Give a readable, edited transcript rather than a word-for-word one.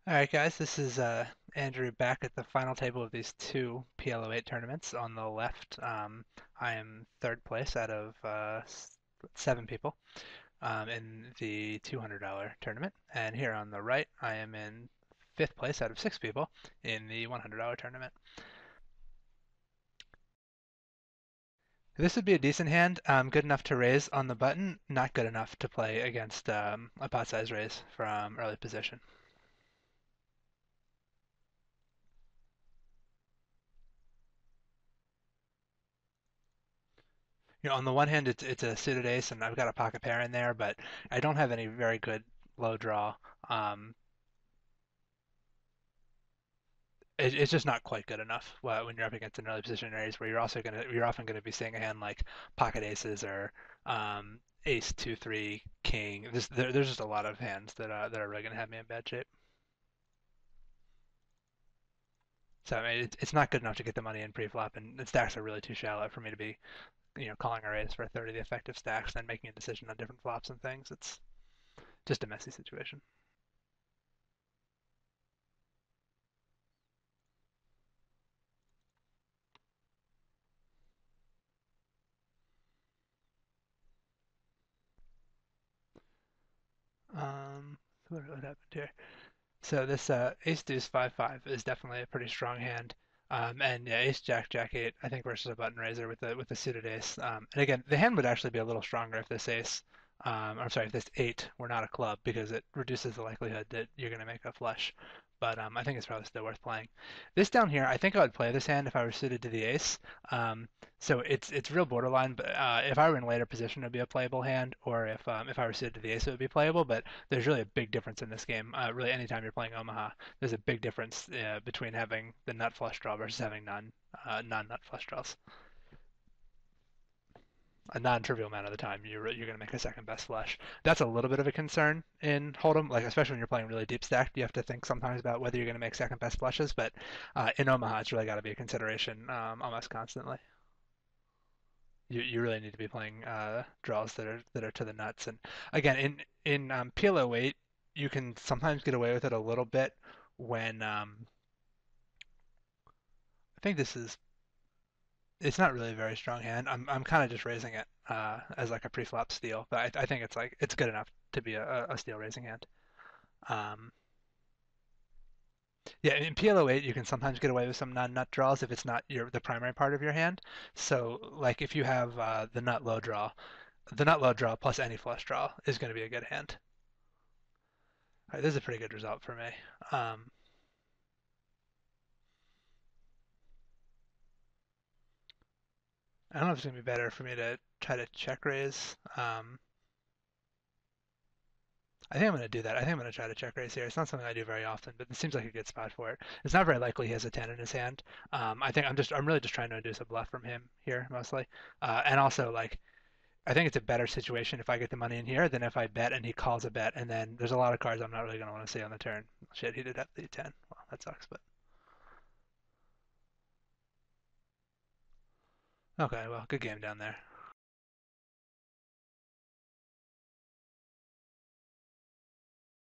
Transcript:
All right, guys, this is Andrew back at the final table of these two PLO8 tournaments. On the left, I am third place out of seven people in the $200 tournament. And here on the right, I am in fifth place out of six people in the $100 tournament. This would be a decent hand, good enough to raise on the button, not good enough to play against a pot size raise from early position. On the one hand, it's a suited ace, and I've got a pocket pair in there, but I don't have any very good low draw. Um, it's just not quite good enough when you're up against an early position raise, where you're often gonna be seeing a hand like pocket aces or ace two three king. There's just a lot of hands that are really gonna have me in bad shape. So I mean, it's not good enough to get the money in pre-flop, and the stacks are really too shallow for me to be calling a raise for a third of the effective stacks, then making a decision on different flops and things. It's just a messy situation. What happened here? So this Ace Deuce 5-5 is definitely a pretty strong hand. And yeah, Ace Jack Jack 8, I think versus a button raiser with the suited ace. And again, the hand would actually be a little stronger if this ace, I'm sorry, if this 8 were not a club because it reduces the likelihood that you're going to make a flush. But I think it's probably still worth playing. This down here, I think I would play this hand if I were suited to the ace. So it's real borderline. But if I were in later position, it would be a playable hand, or if I were suited to the ace, it would be playable. But there's really a big difference in this game. Really, anytime you're playing Omaha, there's a big difference between having the nut flush draw versus having non-nut flush draws. A non-trivial amount of the time, you're going to make a second best flush. That's a little bit of a concern in Hold'em, like especially when you're playing really deep stacked. You have to think sometimes about whether you're going to make second best flushes, but in Omaha, it's really got to be a consideration almost constantly. You really need to be playing draws that are to the nuts. And again, in PLO8, you can sometimes get away with it a little bit when I think this is it's not really a very strong hand. I'm kind of just raising it as like a pre-flop steal, but I think it's good enough to be a steal raising hand. Um, yeah, in PLO8 you can sometimes get away with some non-nut draws if it's not the primary part of your hand. So like if you have the nut low draw plus any flush draw is going to be a good hand. All right, this is a pretty good result for me. Um, I don't know if it's going to be better for me to try to check raise. I think I'm going to do that. I think I'm going to try to check raise here. It's not something I do very often, but it seems like a good spot for it. It's not very likely he has a 10 in his hand. I think I'm really just trying to induce a bluff from him here mostly. And also like I think it's a better situation if I get the money in here than if I bet and he calls a bet and then there's a lot of cards I'm not really going to want to see on the turn. Shit, he did have the 10. Well, that sucks, but okay. Well, good game down there.